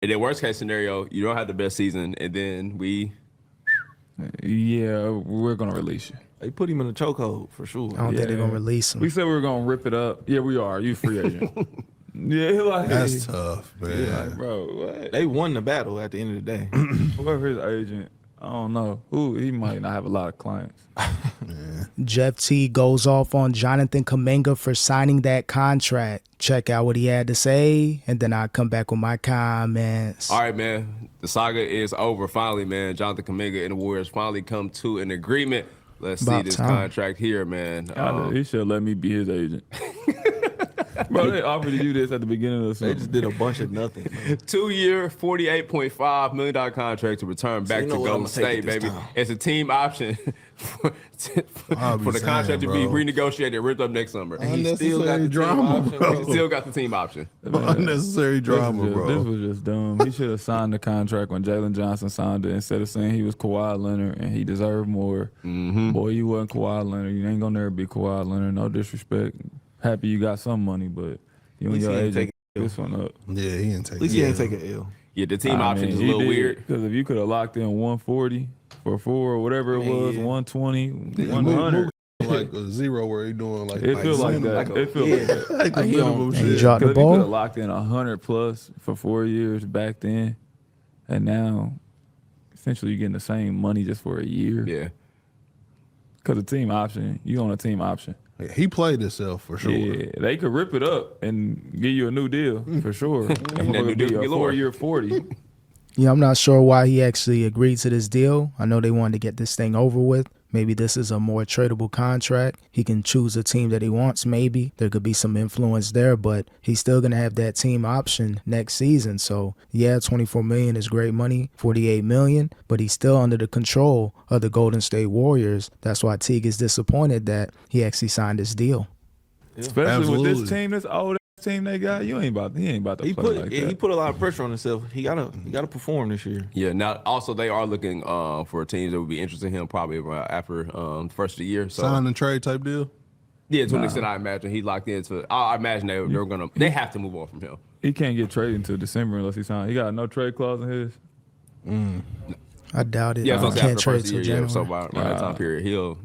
And then worst case scenario, you don't have the best season, and then Yeah, we're gonna release you. They put him in a chokehold for sure. I don't think they're gonna release him. We said we were gonna rip it up. Yeah, we are. You free agent. Yeah, like That's tough, man. Yeah, like, bro, what? They won the battle at the end of the day. Whoever his agent, I don't know. He might not have a lot of clients. Jeff Teague goes off on Jonathan Kuminga for signing that contract. Check out what he had to say, and then I'll come back with my comments. all right, man. The saga is over finally, man. Jonathan Kaminga and the Warriors finally come to an agreement. Let's see About this time. contract here, man. He should let me be his agent. Bro, they offered you this at the beginning of the They season. just did a bunch of nothing. 2-year, $48.5 million contract to return back you to know what, Golden I'ma take State, it this baby. time. It's a team option for the contract to be renegotiated and ripped up next summer. And he still got Unnecessary the drama, team option, bro. He still got the team option. Unnecessary drama, This bro. was just dumb. He should have signed the contract when Jalen Johnson signed it instead of saying he was Kawhi Leonard and he deserved more. Boy, you wasn't Kawhi Leonard. You ain't gonna never be Kawhi Leonard. No disrespect. Happy you got some money, but you and least your he ain't agent take this one up. Yeah, he didn't take At least he ain't take an L. Yeah, the team option is a little weird. Because if you could have locked in 140 for 4 or whatever it was, Yeah. 120, Move 100. like a zero where he doing like It feels like minimum- that. It feels yeah. like that. like the He minimum on- And he shit. dropped the Because you could have ball. locked in 100 plus for 4 years back then, and now essentially you're getting the same money just for a year. Yeah. Because the team option, you on a team option. He played himself for sure. Yeah, they could rip it up and give you a new deal for sure. That new would deal be a galore. 4-year 40. Yeah, I'm not sure why he actually agreed to this deal. I know they wanted to get this thing over with. Maybe this is a more tradable contract. He can choose a team that he wants, maybe. There could be some influence there, but he's still going to have that team option next season. So, yeah, $24 million is great money, $48 million, but he's still under the control of the Golden State Warriors. That's why Teague is disappointed that he actually signed this deal. Especially with Absolutely. this team, this old ass team they got, he ain't about to He play put like he that. put a lot of pressure on himself. He gotta perform this year. Yeah. Now, also, they are looking for teams that would be interested in him probably around after the first of the year. So, Sign and trade type deal. yeah, to an extent, I imagine he locked into. I imagine they're gonna. They have to move on from him. He can't get traded until December unless he signs. He got no trade clause in his. I doubt it. Yeah, so He after can't the trade first of till the year. So January. by that time period,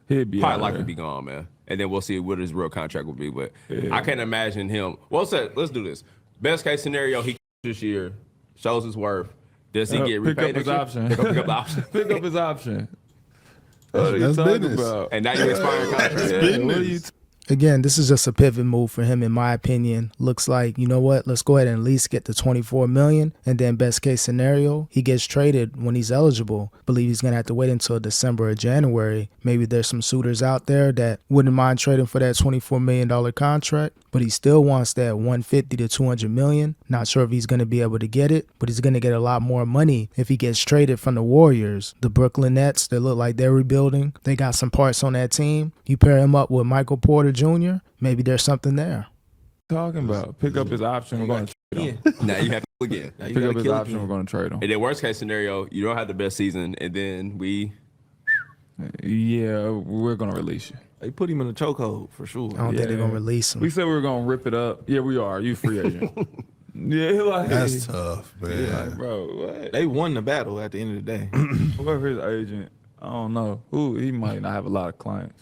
He'd be probably out likely there. be gone, man. And then we'll see what his real contract will be. But I can't imagine him. Well, let's do this. Best case scenario, he this year shows his worth. Does he get pick repaid up his next year? option. Pick up the option. Pick up his option. What are you That's talking business. about? And now you expiring contract. Yeah, what are you Again, this is just a pivot move for him, in my opinion. Looks like, you know what? Let's go ahead and at least get the $24 million, and then best case scenario, he gets traded when he's eligible. Believe he's gonna have to wait until December or January. Maybe there's some suitors out there that wouldn't mind trading for that $24 million contract, but he still wants that $150 to $200 million. Not sure if he's gonna be able to get it, but he's gonna get a lot more money if he gets traded from the Warriors. The Brooklyn Nets, they look like they're rebuilding. They got some parts on that team. You pair him up with Michael Porter Jr., maybe there's something there. talking about? Pick up his option. We're going to trade him. Now you have to again. Now you Pick gotta up his kill option. again. We're going to trade him. And then worst case scenario, you don't have the best season, and then Yeah, we're going to release you. They put him in a chokehold for sure. I don't think they're gonna release him. We said we were going to rip it up. Yeah, we are. You free agent. Yeah, like That's tough, man. like, bro, what? They won the battle at the end of the day. Whoever his agent, I don't know. He might not have a lot of clients.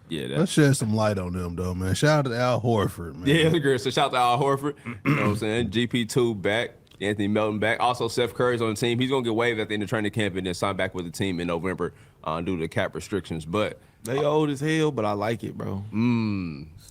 yeah, Let's that's shed some light on them, though, man. Shout out to Al Horford, man. yeah, that's great. So shout out to Al Horford. You know what I'm saying? GP2 back. Anthony Melton back. Also, Seth Curry's on the team. He's gonna get waived at the end of training camp and then sign back with the team in November due to cap restrictions. But They old as hell, but I like it, bro.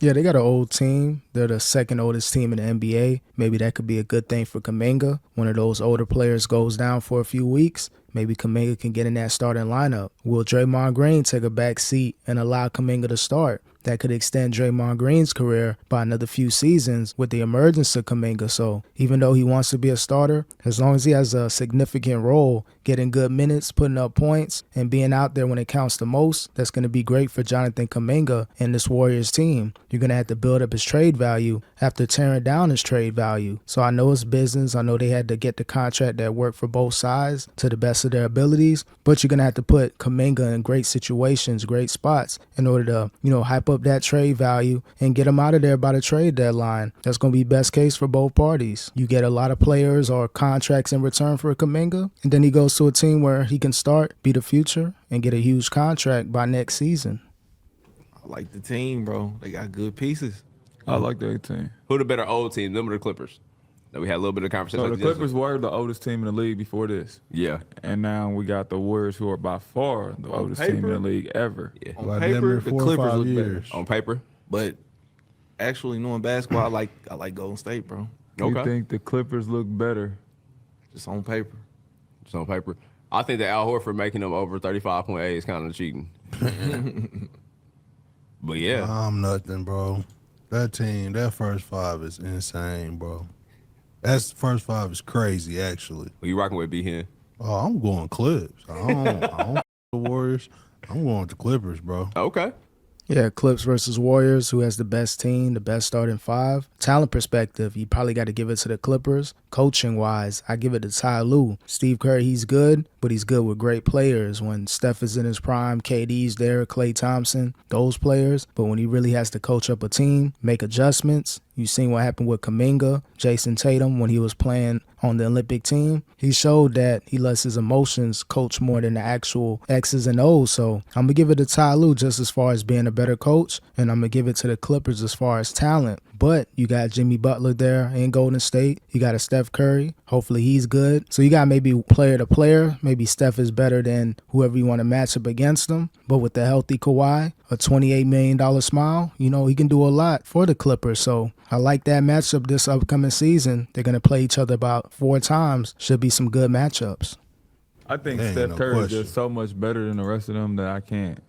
Yeah, they got an old team. They're the second oldest team in the NBA. Maybe that could be a good thing for Kaminga. One of those older players goes down for a few weeks. Maybe Kaminga can get in that starting lineup. Will Draymond Green take a back seat and allow Kaminga to start? That could extend Draymond Green's career by another few seasons with the emergence of Kaminga. So even though he wants to be a starter, as long as he has a significant role, getting good minutes, putting up points, and being out there when it counts the most, that's going to be great for Jonathan Kaminga and this Warriors team. You're going to have to build up his trade value after tearing down his trade value. So I know it's business. I know they had to get the contract that worked for both sides to the best best of their abilities, but you're going to have to put Kaminga in great situations, great spots in order to, hype up that trade value and get him out of there by the trade deadline. That's going to be best case for both parties. You get a lot of players or contracts in return for Kaminga, and then he goes to a team where he can start, be the future, and get a huge contract by next season. I like the team, bro. They got good pieces. I like that team. Who the better old team, them or the Clippers? That we had a little bit of conversation. So like the Clippers were the oldest team in the league before this. Yeah. And now we got the Warriors, who are by far the oldest team in the league ever. Yeah. On Like damn paper, near the 4 or Clippers 5 look better. years. On paper. But actually knowing basketball, I like Golden State, bro. You Okay. think the Clippers look better? Just on paper. Just on paper. I think that Al Horford making them over 35.8 is kind of cheating. But yeah. I'm nothing, bro. That team, that first 5 is insane, bro. That first 5 is crazy, actually. Who you rocking with, B-Hen? Oh, I'm going Clips. I don't the Warriors. I'm going with the Clippers, bro. Okay. Yeah, Clips versus Warriors, who has the best team, the best starting 5. Talent perspective, you probably got to give it to the Clippers. Coaching-wise, I give it to Ty Lue. Steve Kerr, he's good, but he's good with great players. When Steph is in his prime, KD's there, Klay Thompson, those players. But when he really has to coach up a team, make adjustments, you've seen what happened with Kuminga, Jason Tatum, when he was playing on the Olympic team. He showed that he lets his emotions coach more than the actual X's and O's. So I'm going to give it to Ty Lue just as far as being a better coach, and I'm going to give it to the Clippers as far as talent. But you got Jimmy Butler there in Golden State. You got a Steph Curry. Hopefully he's good. So you got maybe player to player. Maybe Steph is better than whoever you want to match up against him. But with the healthy Kawhi, a $28 million smile, he can do a lot for the Clippers. So I like that matchup this upcoming season. They're going to play each other about 4 times. Should be some good matchups. I think Ain't Steph no Curry is question. just so much better than the rest of them that I can't.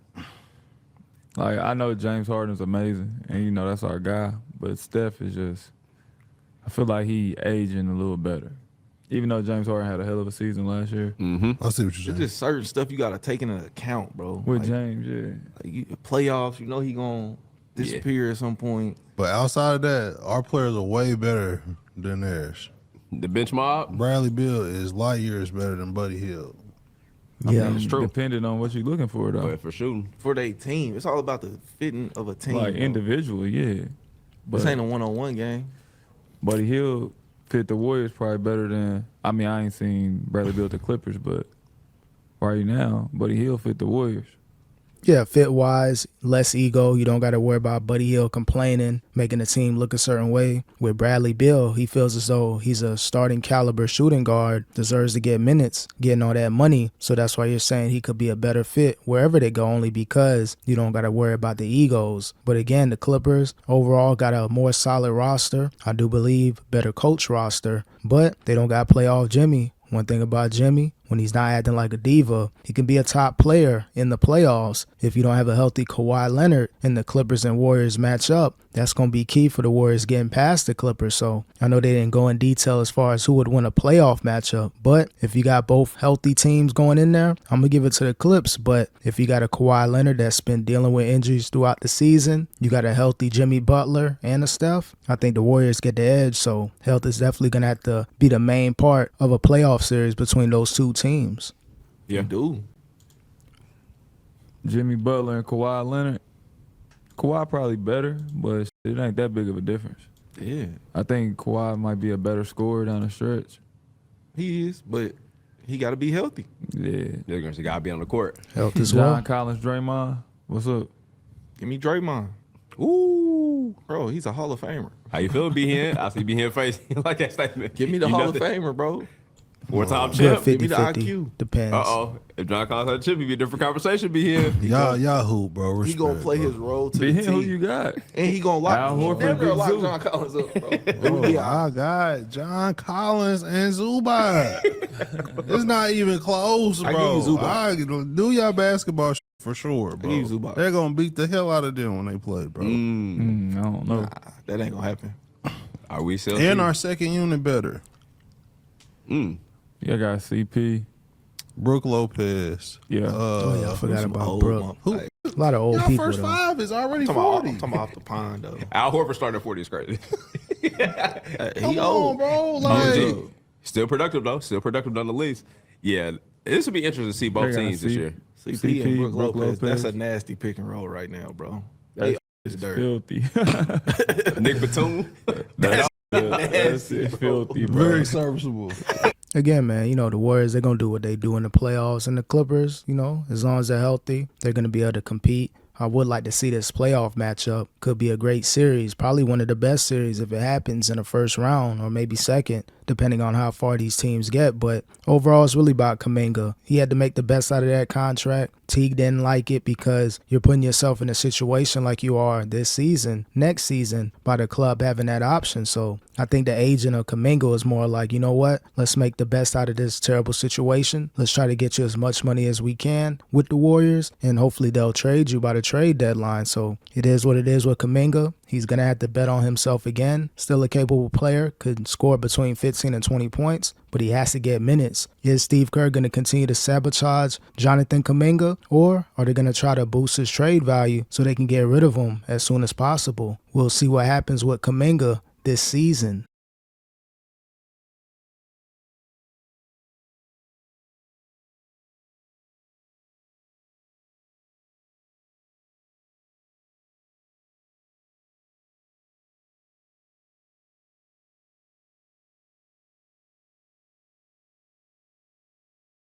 Like, I know James Harden's amazing, and that's our guy. But Steph is just, I feel like he aging a little better. Even though James Harden had a hell of a season last year. Mm-hmm. I see what you're It's saying. just certain stuff you got to take into account, bro. With Like, James, yeah. playoffs, he going to disappear at some point. But outside of that, our players are way better than theirs. The bench mob? Bradley Beal is light years better than Buddy Hield. Yeah, It's true. Depending on what you're looking for, though. But for shooting. For their team. It's all about the fitting of a team. Like, bro. individually, yeah. This But ain't a one-on-one game. Buddy Hield fit the Warriors probably better than, I ain't seen Bradley Beal at the Clippers, but right now, Buddy Hield fit the Warriors. Yeah, fit-wise, less ego. You don't got to worry about Buddy Hield complaining, making the team look a certain way. With Bradley Beal, he feels as though he's a starting caliber shooting guard, deserves to get minutes, getting all that money. So that's why you're saying he could be a better fit wherever they go, only because you don't got to worry about the egos. But again, the Clippers overall got a more solid roster. I do believe better coach roster, but they don't got playoff Jimmy. One thing about Jimmy, when he's not acting like a diva, he can be a top player in the playoffs. If you don't have a healthy Kawhi Leonard and the Clippers and Warriors match up, that's going to be key for the Warriors getting past the Clippers. So I know they didn't go in detail as far as who would win a playoff matchup, but if you got both healthy teams going in there, I'm going to give it to the Clips. But if you got a Kawhi Leonard that's been dealing with injuries throughout the season, you got a healthy Jimmy Butler and a Steph, I think the Warriors get the edge. So health is definitely going to have to be the main part of a playoff series between those two teams. Yeah. Dude. Jimmy Butler and Kawhi Leonard. Kawhi probably better, but it ain't that big of a difference. Yeah. I think Kawhi might be a better scorer down the stretch. He is, but he got to be healthy. Yeah. They're going to got to be on the court. Health as John well. Collins, Draymond, what's up? Give me Draymond. Ooh. Bro, he's a Hall of Famer. How you feeling, B-Hen? I see B-Hen face. You like that statement. Give me the You Hall of nothing. Famer, bro. 4-time Yeah, champ. Give me the 50-50. IQ. Depends. Uh-oh. If John Collins had a chip, it'd be a different conversation, B-Hen. Y'all hoop, bro. He Respect, going to play bro. his role to Be the him, who team. you got? And he going to lock Al he Horford, never Big lock Zoo. John Collins up, bro. Bro, I got John Collins and Zubac. It's not even close, I bro. give you Zubac. I do y'all basketball for sure, bro. give you Zubac. They're gonna beat the hell out of them when they play, bro. I don't know. Nah, that ain't going to happen. Are we still And our second unit better. Yeah, I got CP. Brooke Lopez. Yeah. Oh, yeah, I forgot about Old Brooke. Who? Like, A lot of old Y'all people, first though. 5 is already I'm 40. talking about off the pond, though. Al Horford starting at 40 is crazy. He Come on, old. bro. Oh, Like, gee. Still productive, though. Still productive nonetheless. Yeah, This would be interesting to see both They got teams this year. CP and Brook Brook Lopez. That's a Lopez. nasty pick and roll right now, bro. That's It's dirt. filthy. Nick Batum. That's filthy, bro. Very serviceable. Again, man, you know, the Warriors, they're going to do what they do in the playoffs. And the Clippers, you know, as long as they're healthy, they're going to be able to compete. I would like to see this playoff matchup. Could be a great series, probably one of the best series if it happens in the first round or maybe second, depending on how far these teams get. But overall, it's really about Kuminga. He had to make the best out of that contract. Teague didn't like it because you're putting yourself in a situation like you are this season, next season, by the club having that option. So I think the agent of Kaminga is more like, you know what, let's make the best out of this terrible situation. Let's try to get you as much money as we can with the Warriors, and hopefully they'll trade you by the trade deadline. So it is what it is with Kaminga. He's going to have to bet on himself again. Still a capable player, could score between 15 and 20 points, but he has to get minutes. Is Steve Kerr going to continue to sabotage Jonathan Kuminga, or are they going to try to boost his trade value so they can get rid of him as soon as possible? We'll see what happens with Kuminga this season.